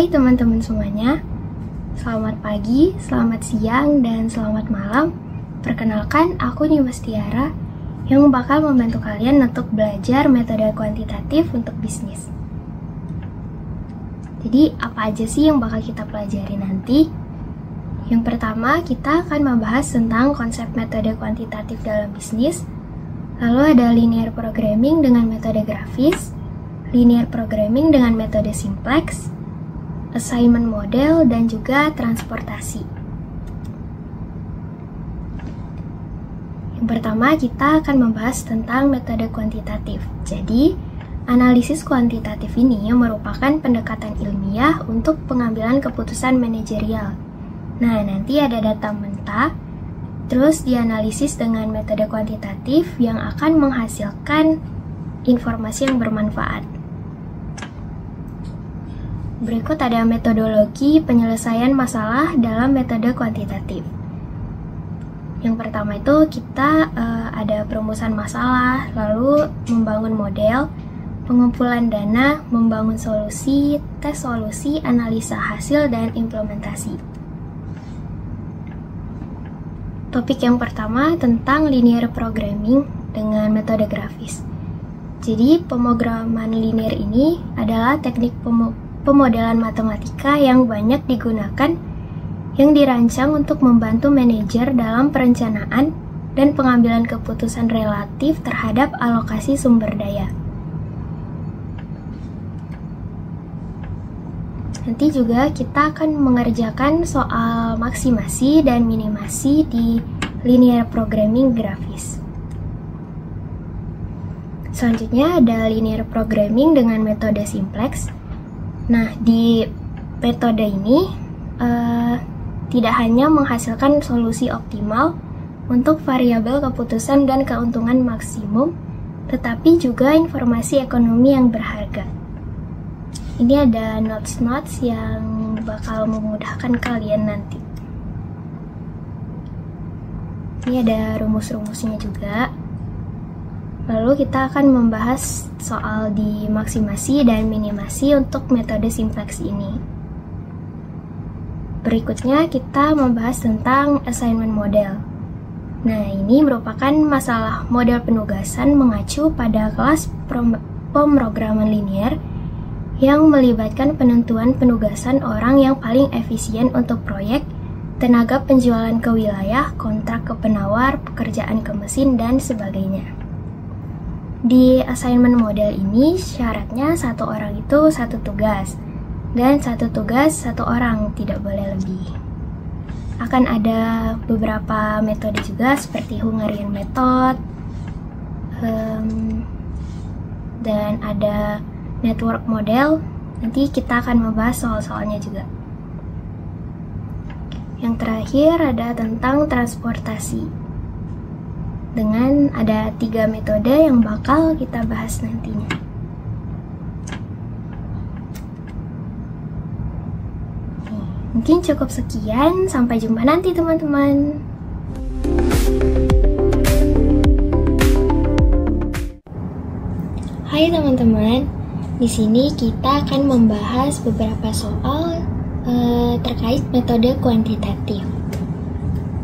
Hai teman-teman semuanya, selamat pagi, selamat siang, dan selamat malam. Perkenalkan, aku Nimas Tiara yang bakal membantu kalian untuk belajar metode kuantitatif untuk bisnis. Jadi, apa aja sih yang bakal kita pelajari nanti? Yang pertama, kita akan membahas tentang konsep metode kuantitatif dalam bisnis. Lalu ada linear programming dengan metode grafis, linear programming dengan metode simplex, assignment model, dan juga transportasi. Yang pertama, kita akan membahas tentang metode kuantitatif. Jadi, analisis kuantitatif ini merupakan pendekatan ilmiah untuk pengambilan keputusan manajerial. Nah, nanti ada data mentah, terus dianalisis dengan metode kuantitatif yang akan menghasilkan informasi yang bermanfaat. Berikut ada metodologi penyelesaian masalah dalam metode kuantitatif. Yang pertama itu kita ada perumusan masalah, lalu membangun model, pengumpulan dana, membangun solusi, tes solusi, analisa hasil, dan implementasi. Topik yang pertama tentang linear programming dengan metode grafis. Jadi pemrograman linear ini adalah teknik pemodelan matematika yang banyak digunakan yang dirancang untuk membantu manajer dalam perencanaan dan pengambilan keputusan relatif terhadap alokasi sumber daya. Nanti juga kita akan mengerjakan soal maksimasi dan minimasi di linear programming grafis. Selanjutnya ada linear programming dengan metode simplex. Nah, di metode ini tidak hanya menghasilkan solusi optimal untuk variabel keputusan dan keuntungan maksimum, tetapi juga informasi ekonomi yang berharga. Ini ada notes-notes yang bakal memudahkan kalian nanti. Ini ada rumus-rumusnya juga. Lalu kita akan membahas soal di maksimasi dan minimasi untuk metode simplex ini. Berikutnya kita membahas tentang assignment model. Nah, ini merupakan masalah model penugasan mengacu pada kelas pemrograman linear yang melibatkan penentuan penugasan orang yang paling efisien untuk proyek, tenaga penjualan ke wilayah, kontrak ke penawar, pekerjaan ke mesin, dan sebagainya. Di assignment model ini syaratnya satu orang itu satu tugas, dan satu tugas satu orang, tidak boleh lebih. Akan ada beberapa metode juga seperti Hungarian method, dan ada network model. Nanti kita akan membahas soal-soalnya juga. Yang terakhir ada tentang transportasi. Dengan ada 3 metode yang bakal kita bahas nantinya. Mungkin cukup sekian, sampai jumpa nanti teman-teman. Hai teman-teman, di sini kita akan membahas beberapa soal terkait metode kuantitatif.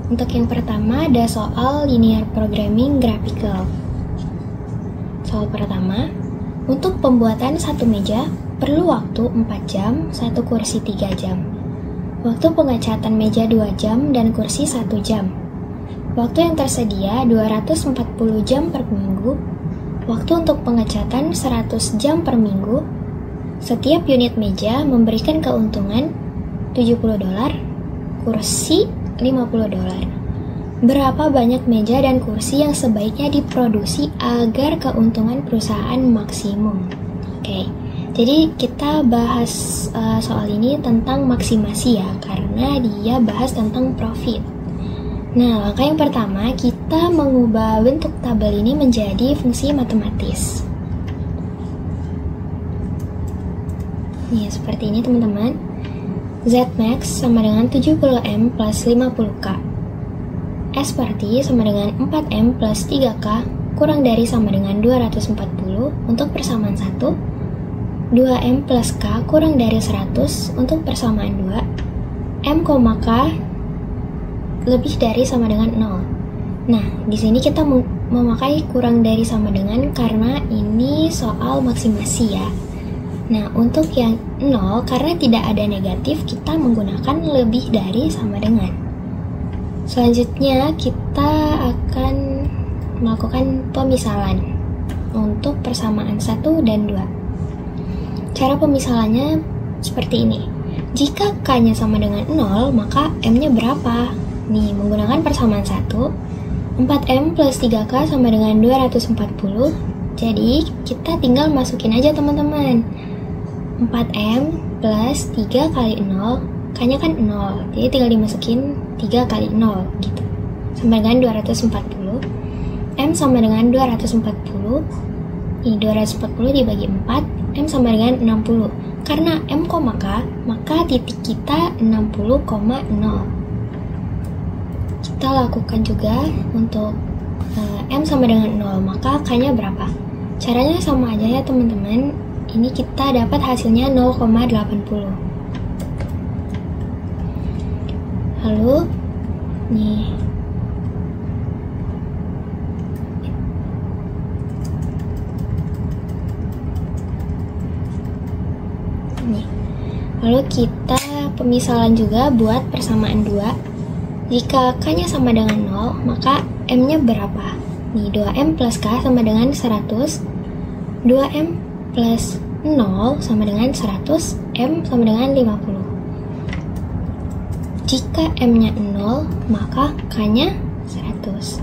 Untuk yang pertama ada soal linear programming graphical. Soal pertama, untuk pembuatan satu meja perlu waktu 4 jam, satu kursi 3 jam. Waktu pengecatan meja 2 jam dan kursi 1 jam. Waktu yang tersedia 240 jam per minggu. Waktu untuk pengecatan 100 jam per minggu. Setiap unit meja memberikan keuntungan $70, kursi $50. Berapa banyak meja dan kursi yang sebaiknya diproduksi agar keuntungan perusahaan maksimum? Oke, jadi kita bahas soal ini tentang maksimasi ya, karena dia bahas tentang profit. Nah, langkah yang pertama kita mengubah bentuk tabel ini menjadi fungsi matematis. Nih, seperti ini teman-teman. Zmax sama dengan 70M plus 50K. S per T sama dengan 4M plus 3K kurang dari sama dengan 240 untuk persamaan 1. 2M plus K kurang dari 100 untuk persamaan 2, M, K lebih dari sama dengan 0. Nah, di sini kita memakai kurang dari sama dengan karena ini soal maksimasi ya. Nah, untuk yang 0, karena tidak ada negatif, kita menggunakan lebih dari sama dengan. Selanjutnya, kita akan melakukan pemisalan untuk persamaan 1 dan 2. Cara pemisalannya seperti ini. Jika K-nya sama dengan 0, maka M-nya berapa? Nih, menggunakan persamaan 1, 4M plus 3K sama dengan 240. Jadi, kita tinggal masukin aja teman-teman. 4M plus 3 kali 0, K-nya kan 0. Jadi, tinggal dimasukin 3 kali 0 gitu. Sama dengan 240. M sama dengan 240. Ini 240 dibagi 4, M sama dengan 60. Karena M, K, maka titik kita 60,0. Kita lakukan juga untuk M sama dengan 0, maka K-nya berapa? Caranya sama aja ya teman-teman. Ini kita dapat hasilnya 0,80. Lalu, nih. Lalu kita pemisalan juga buat persamaan 2. Jika K-nya sama dengan 0, maka M-nya berapa? Nih, 2M plus K sama dengan 100. 2M plus 0 sama dengan 100. M sama dengan 50. Jika M-nya 0, maka K-nya 100.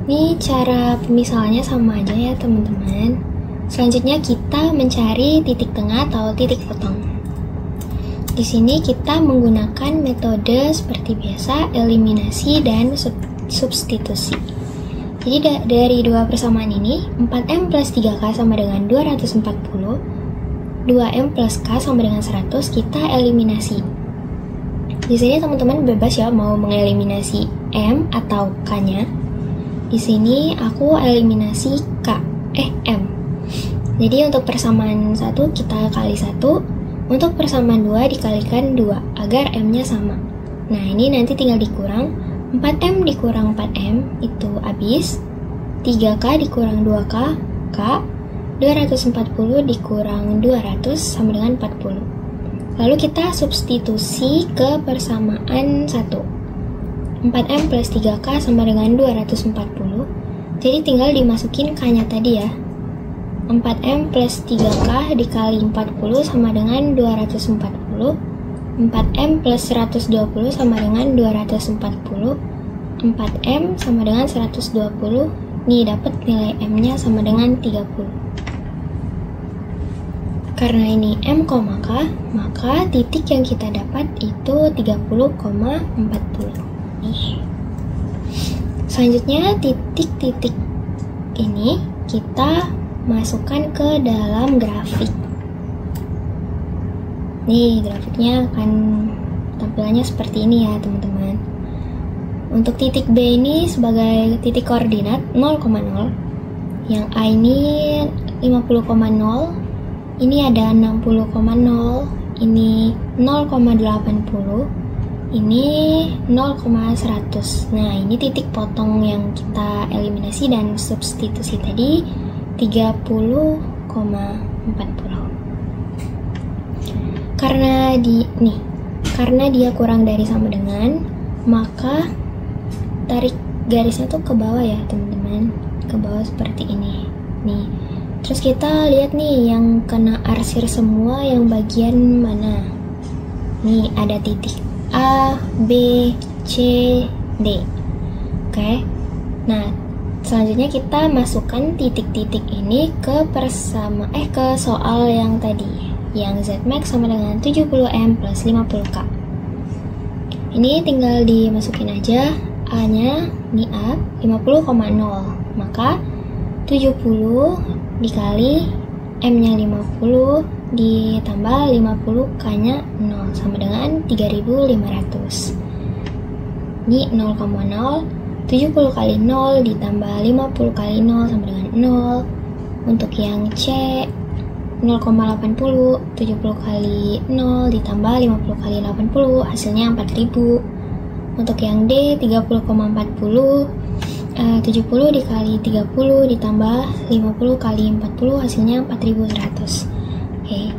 Ini cara pemisalannya sama aja ya teman-teman. Selanjutnya kita mencari titik tengah atau titik potong. Di sini kita menggunakan metode seperti biasa, eliminasi dan substitusi. Jadi dari dua persamaan ini, 4M plus 3K sama dengan 240, 2M plus K sama dengan 100, kita eliminasi. Di sini teman-teman bebas ya mau mengeliminasi M atau K-nya. Di sini aku eliminasi M. Jadi untuk persamaan 1 kita kali 1. Untuk persamaan 2 dikalikan 2 agar M-nya sama. Nah, ini nanti tinggal dikurang. 4M dikurang 4M itu habis. 3K dikurang 2K, K. 240 dikurang 200 sama dengan 40. Lalu kita substitusi ke persamaan 1. 4M plus 3K sama dengan 240. Jadi tinggal dimasukin K-nya tadi ya. 4M plus 3K dikali 40 sama dengan 240. 4M plus 120 sama dengan 240. 4M sama dengan 120. Nih dapat nilai M-nya sama dengan 30. Karena ini M, K, maka titik yang kita dapat itu 30,40. Nih. Selanjutnya titik-titik ini kita masukkan ke dalam grafik. Nih, grafiknya akan tampilannya seperti ini ya, teman-teman. Untuk titik B ini sebagai titik koordinat 0,0. Yang A ini 50,0. Ini ada 60,0. Ini 0,80. Ini 0,100. Nah, ini titik potong yang kita eliminasi dan substitusi tadi 30,40. Karena dia kurang dari sama dengan, maka tarik garisnya tuh ke bawah ya teman-teman, ke bawah seperti ini. Nih, terus kita lihat nih yang kena arsir semua yang bagian mana. Nih ada titik A, B, C, D. Oke. Nah, selanjutnya kita masukkan titik-titik ini ke ke soal yang tadi, yang Zmax sama dengan 70M plus 50K. Ini tinggal dimasukin aja A-nya, ini A 50,0, maka 70 dikali M-nya 50 ditambah 50K-nya 0 sama dengan 3500. Ini 0,0, 70 kali 0 ditambah 50 kali 0 sama dengan 0. Untuk yang C 0,80, 70 kali 0 ditambah 50 kali 80, hasilnya 4000. Untuk yang D, 30,40, 70 dikali 30 ditambah 50 kali 40, hasilnya 4100. Oke,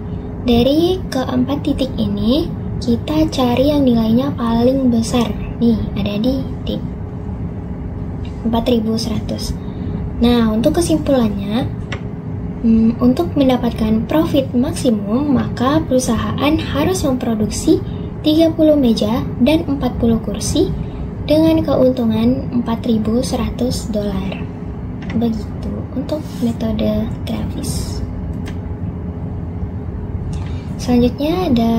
dari keempat titik ini, kita cari yang nilainya paling besar. Nih, ada di D, 4100. Nah, untuk kesimpulannya, untuk mendapatkan profit maksimum, maka perusahaan harus memproduksi 30 meja dan 40 kursi dengan keuntungan $4.100. Begitu untuk metode grafis. Selanjutnya ada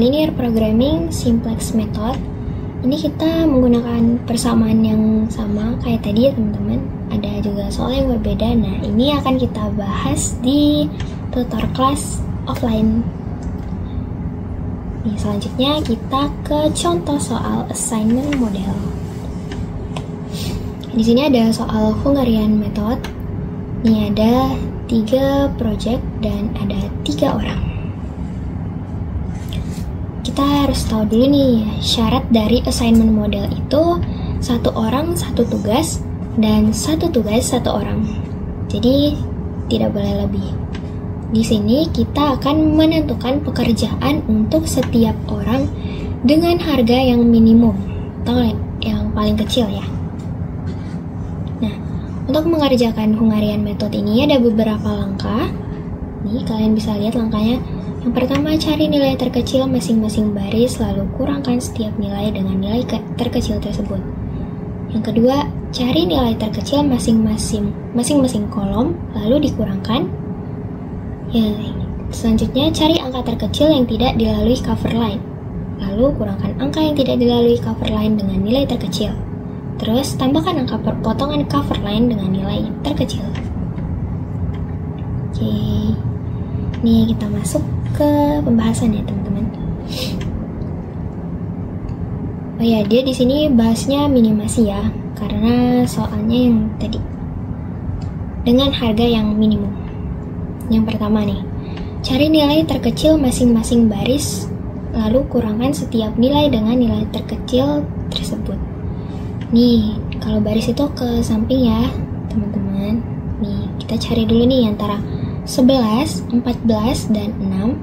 linear programming simplex method. Ini kita menggunakan persamaan yang sama kayak tadi ya teman-teman. Ada juga soal yang berbeda. Nah, ini akan kita bahas di tutor kelas offline. Nih, selanjutnya kita ke contoh soal assignment model. Di sini ada soal Hungarian method. Ini ada 3 project dan ada 3 orang. Kita harus tahu dulu nih, syarat dari assignment model itu 1 orang 1 tugas dan 1 tugas 1 orang. Jadi tidak boleh lebih. Di sini kita akan menentukan pekerjaan untuk setiap orang dengan harga yang minimum atau yang paling kecil ya. Nah, untuk mengerjakan Hungarian method ini ada beberapa langkah. Nih, kalian bisa lihat langkahnya. Yang pertama, cari nilai terkecil masing-masing baris, lalu kurangkan setiap nilai dengan nilai terkecil tersebut. Yang kedua, cari nilai terkecil masing-masing kolom, lalu dikurangkan. Ya, selanjutnya cari angka terkecil yang tidak dilalui cover line, lalu kurangkan angka yang tidak dilalui cover line dengan nilai terkecil. Terus, tambahkan angka potongan cover line dengan nilai terkecil. Oke, ini kita masuk ke pembahasan ya teman-teman. Oh ya, dia di sini bahasnya minimasi ya, karena soalnya yang tadi dengan harga yang minimum. Yang pertama nih, cari nilai terkecil masing-masing baris, lalu kurangkan setiap nilai dengan nilai terkecil tersebut. Nih, kalau baris itu ke samping ya teman-teman. Nih, kita cari dulu nih antara 11, 14, dan 6.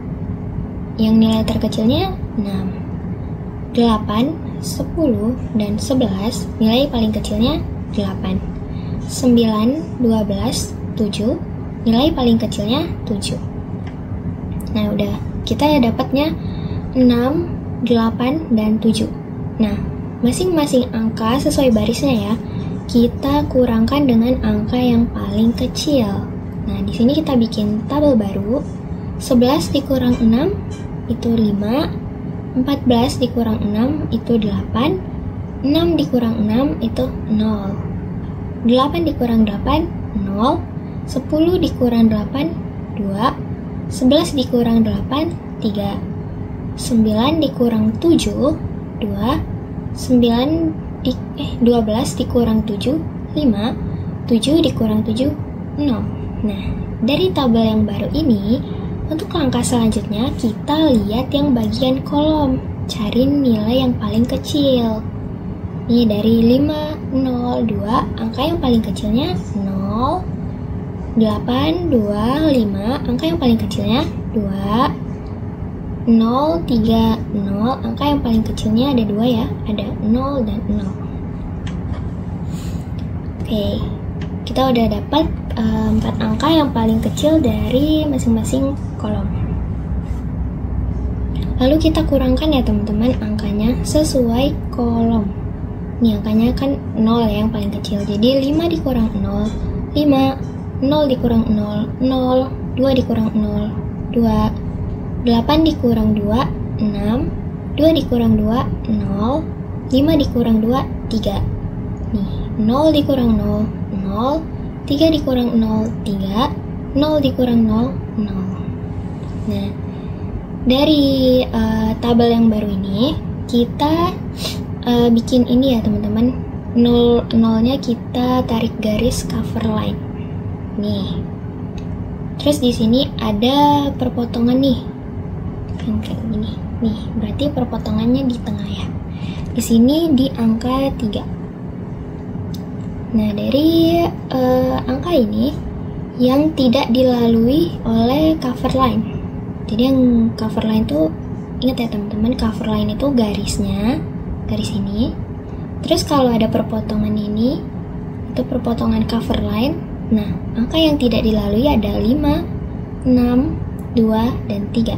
Yang nilai terkecilnya 6. 8, 10, dan 11, nilai paling kecilnya 8. 9, 12, 7, nilai paling kecilnya 7. Nah, udah, kita dapatnya 6, 8, dan 7. Nah, masing-masing angka sesuai barisnya ya, kita kurangkan dengan angka yang paling kecil. Nah, di sini kita bikin tabel baru. 11 dikurang 6 itu 5, 14 dikurang 6 itu 8, 6 dikurang 6 itu 0, 8 dikurang 8, 0, 10 dikurang 8, 2, 11 dikurang 8, 3, 9 dikurang 7, 2, 12 dikurang 7, 5, 7 dikurang 7, 0. Nah, dari tabel yang baru ini, untuk langkah selanjutnya kita lihat yang bagian kolom, cari nilai yang paling kecil. Nih, dari 5, 0, 2, angka yang paling kecilnya 0, 8, 2, 5, angka yang paling kecilnya 2, 0, 3, 0, angka yang paling kecilnya ada 2 ya, ada 0 dan 0. Oke, kita udah dapat 4 angka yang paling kecil dari masing-masing kolom. Lalu kita kurangkan ya teman-teman angkanya sesuai kolom. Nih angkanya kan 0 ya yang paling kecil, jadi 5 dikurang 0, 5, 0 dikurang 0, 0, 2 dikurang 0, 2, 8 dikurang 2, 6, 2 dikurang 2, 0, 5 dikurang 2, 3. Nih, 0 dikurang 0, 0, 3 dikurang 0, 3, 0 dikurang 0, 0. Nah, dari tabel yang baru ini, kita bikin ini ya teman-teman. 0-nya kita tarik garis cover line. Nih, Terus di sini ada perpotongan nih, yang kayak gini. Nih, berarti perpotongannya di tengah ya. Di sini di angka 3. Nah, dari angka ini yang tidak dilalui oleh cover line. Jadi yang cover line tuh, ingat ya teman-teman, cover line itu garisnya, garis ini. Terus kalau ada perpotongan ini, itu perpotongan cover line. Nah, angka yang tidak dilalui ada 5, 6, 2, dan 3.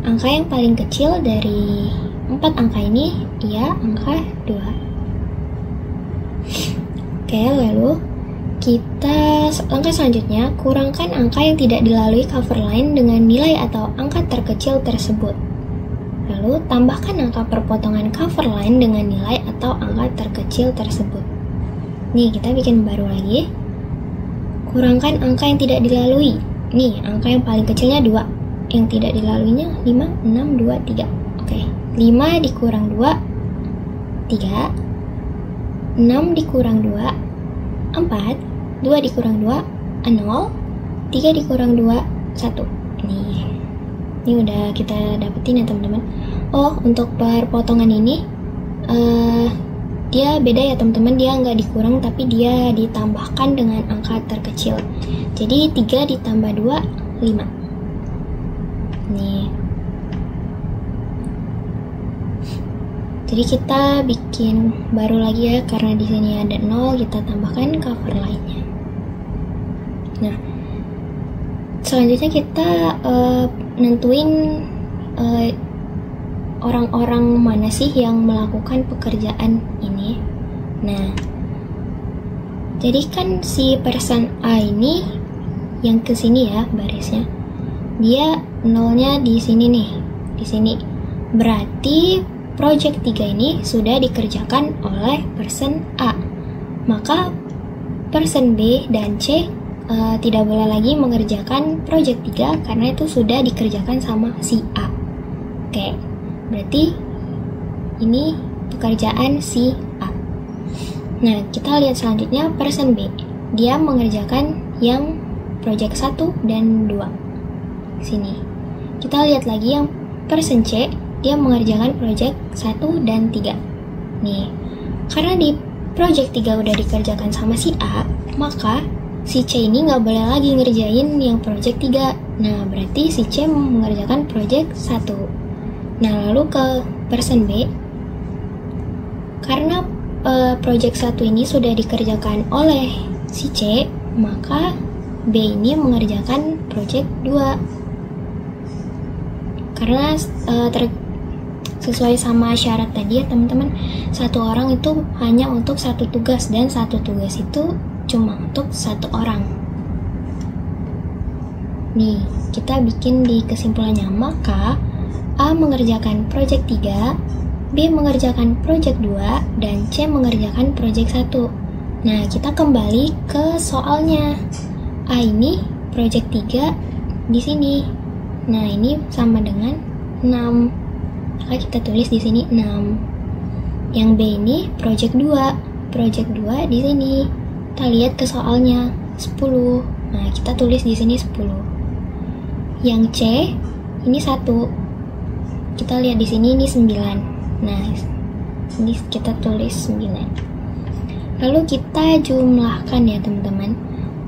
Angka yang paling kecil dari 4 angka ini, ya angka 2. Oke, lalu langkah selanjutnya, kurangkan angka yang tidak dilalui cover line dengan nilai atau angka terkecil tersebut. Lalu, tambahkan angka perpotongan cover line dengan nilai atau angka terkecil tersebut. Nih, kita bikin baru lagi. Kurangkan angka yang tidak dilalui. Nih, angka yang paling kecilnya 2. Yang tidak dilaluinya 5, 6, 2, 3. Oke, 5 dikurang 2, 3. 6 dikurang 2, 4. 2 dikurang 2, 0. 3 dikurang 2, 1. Ini udah kita dapetin ya teman-teman. Oh, untuk perpotongan ini dia beda ya teman-teman, dia nggak dikurang tapi dia ditambahkan dengan angka terkecil. Jadi 3 ditambah 2, 5. Nih. Jadi kita bikin baru lagi ya, karena di sini ada 0, kita tambahkan cover line-nya. Nah, selanjutnya kita nentuin orang-orang mana sih yang melakukan pekerjaan ini. Nah, jadi kan si person A ini yang ke sini ya barisnya, dia nolnya di sini nih, di sini. Berarti project 3 ini sudah dikerjakan oleh person A. Maka person B dan C tidak boleh lagi mengerjakan project 3 karena itu sudah dikerjakan sama si A. Oke. Berarti ini pekerjaan si A. Nah, kita lihat selanjutnya person B. Dia mengerjakan yang project 1 dan 2. Sini. Kita lihat lagi yang person C. Dia mengerjakan project 1 dan 3. Nih, karena di project 3 udah dikerjakan sama si A, maka si C ini nggak boleh lagi ngerjain yang project 3. Nah, berarti si C mengerjakan project 1. Nah, lalu ke person B, karena project 1 ini sudah dikerjakan oleh si C, maka B ini mengerjakan project 2. Karena sesuai sama syarat tadi ya teman-teman, satu orang itu hanya untuk satu tugas, dan satu tugas itu cuma untuk satu orang. Nih, kita bikin di kesimpulannya, maka A mengerjakan project 3, B mengerjakan project 2, dan C mengerjakan project 1. Nah, kita kembali ke soalnya. A ini project 3 di sini. Nah, ini sama dengan 6. Maka kita tulis di sini 6. Yang B ini project 2. Project 2 di sini. Kita lihat ke soalnya 10. Nah, kita tulis di sini 10. Yang C ini 1. Kita lihat di sini ini 9. Nah, ini kita tulis 9. Lalu kita jumlahkan ya teman-teman.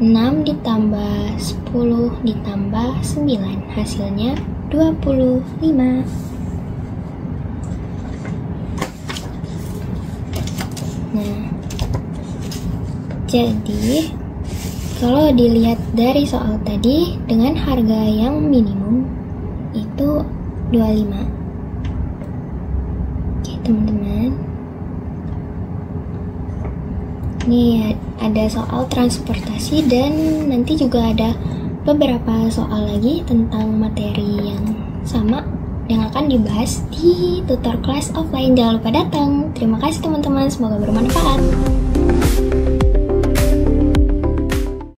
6 ditambah 10 ditambah 9, hasilnya 25. Nah, jadi kalau dilihat dari soal tadi, dengan harga yang minimum itu 25. Oke teman-teman, ini ada soal transportasi, dan nanti juga ada beberapa soal lagi tentang materi yang sama yang akan dibahas di tutor kelas offline. Jangan lupa datang. Terima kasih teman-teman, semoga bermanfaat.